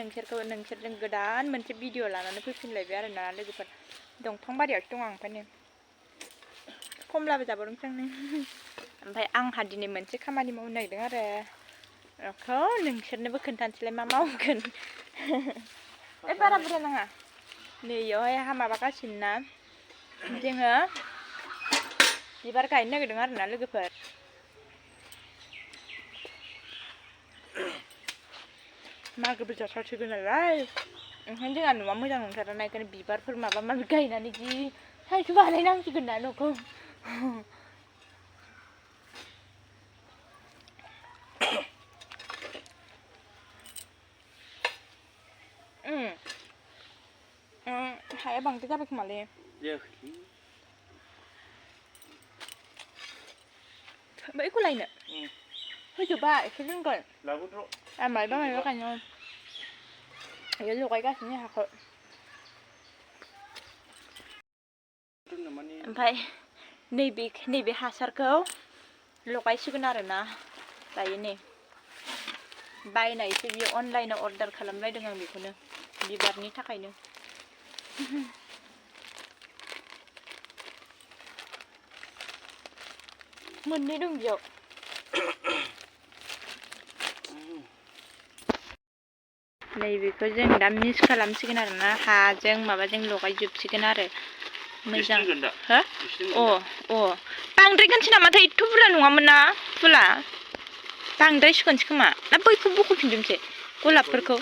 नोंसोरजों गोदान मोनसे भिडिअ लानानै फैफिनलायबाय आरोना लोगोफोर दंफां बारियावसो दं आं ओमफ्राय नै खमलाबो जाबावदोंसो आं ओमफ्राय आंहा दिनै मोनसे खामानि मावनो नागिरदों आरो बेखौ नोंसोरनोबो खोन्थानोसैलाय मा मावगोन बारा बुरजा नाङा नै इयावहाय आंहा माबागासिनो ना जोङो बिबार गायनो नागिरदों आरोना लोगोफोर मागोबो जाथारसिगोन नालाय ओंखायनो जोंहा न'आ मोजां नंथाराना बेखायनो बिबारफोर माबा माबि गायनानै जि साइज बानायनांसिगोन ना न'खौ हाया बांद्राय जाबाय खोमालै बैखौ लायनो होजोबा एसे दोनगोन आं मायबा गायनो बेयो लगायगासिनो हाखौ ओमफ्राय नैबे हासारखौ लगायसिगोन आरोना दायो नै बायनायसो बियो अनलाइनाव अर्डार खालामलायदों आं बेखौनो बिबारनि थाखायनो मोननै दं बेयाव नैबेखौ जों दा मिक्स खालामसिगोन आरोना हाजों माबाजों लगायजोबसिगोन आरो मोजां हो बांद्रायगोनसो नामाथाय एथ' बुरजा नङामोन ना फुला बांद्रायसिगोनसो खोमा ना बैखौ बख'फिनजोबनोसै गलाबफोरखौ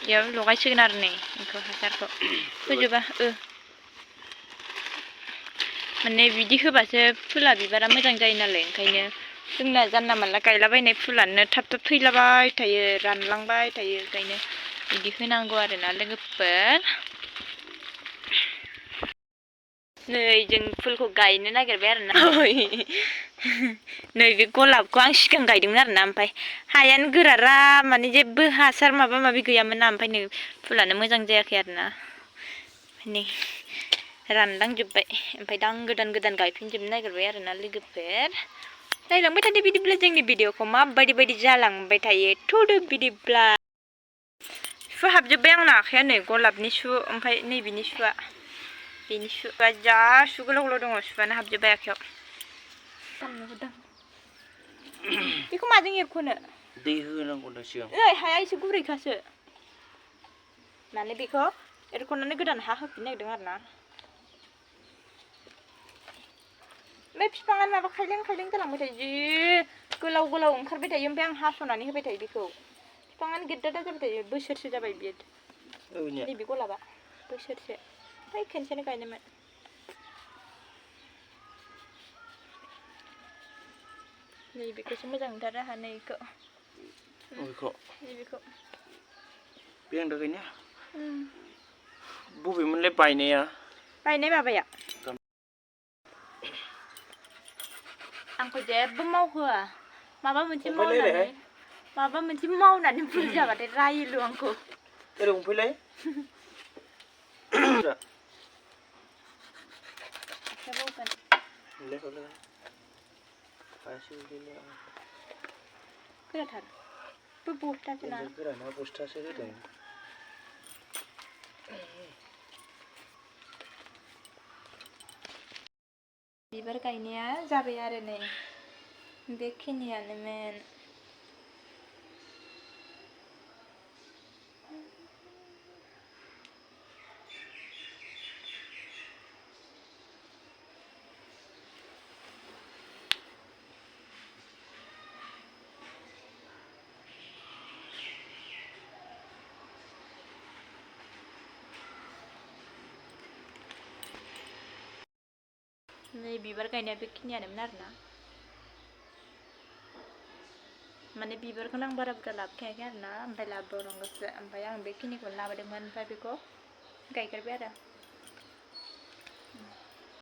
बेयाव लगायसिगोन आरो नै बेखौ हासारखौ होजोबा माने बिदि होबासो फुला बिबारा मोजां जायो नालाय ओंखायनो जोंना जानला मानला गायलाबायनाय फुलानो थाब थाब थैलाबाय थायो रानलांबाय थायो ओंखायनो बिदि होनांगौ आरोना लोगोफोर नै जों फुलखौ गायनो नागिरबाय आरोना नै बे गलाबखौ आं सिगां गायदोंमोन आरोना ओमफ्राय हायानो गोरारा माने जेबो हासार माबा माबि गैयामोन ना ओमफ्राय नै फुलानो मोजां जायाखै आरोना नै रानलांजोब्बाय ओमफ्राय दा आं गोदान गायफिनजोबनो नागिरबाय आरोना लोगोफोर नायलांबाय थादो बिदिब्ला जोंनि भिडिअखौ माबायदि जालांबाय थायो थुदो बिदिब्ला सु हाबजोब्बाय आंना आखाया नै गलाबनि सु ओमफ्राय नैबेनि सुआ बेनि सुआ जा सु गोलाव दङ सुआनो हाबजोब्बाय आखायाव बेखौ माजों एरख'नो दै होनांगौ दा सिगां हाया एसे गुरैखासो माने बेखौ एरख'नानै गोदान हा होफिननो नागिरदों आरोना बे बिफाङानो माबा खायलें जालांबाय थायो जि गोलाव ओंखारबाय थायो ओमफ्राय आं हास'नानै होबाय थायो बेखौ बिफाङानो गेद्दा जाबाय थायो बोसोरसे जाबाय बियो नैबे गलाबा बोसोरसे ओमफ्राय खेनसेनो गायनायमोन नैबेखौसो मोजां मोनथारो आंहा नैबेखौ बे आं दा गायनाया बबेमोनलाय बायनाय माबाया आंखौ जेबो मावहोआ माबा मोनसे मावनानै भुल जाबाथाय रायोल' आंखौ ओरै हमफैलाय गोराथार बे बस्थासो ना गोराना बस्थासो होदों बिबार गायनाया जाबाय आरो नै बेखिनियानोमोन नै बिबार गायनाया बेखिनियानोमोन आरोना माने बिबारखौनो आं बारा बुरजा लाबोखायाखै आरोना ओमफ्राय लाबोबावनांगौसो ओमफ्राय आं बेखिनिखौनो लाबोदोंमोन ओमफ्राय बेखौ गायगेरबाय आरो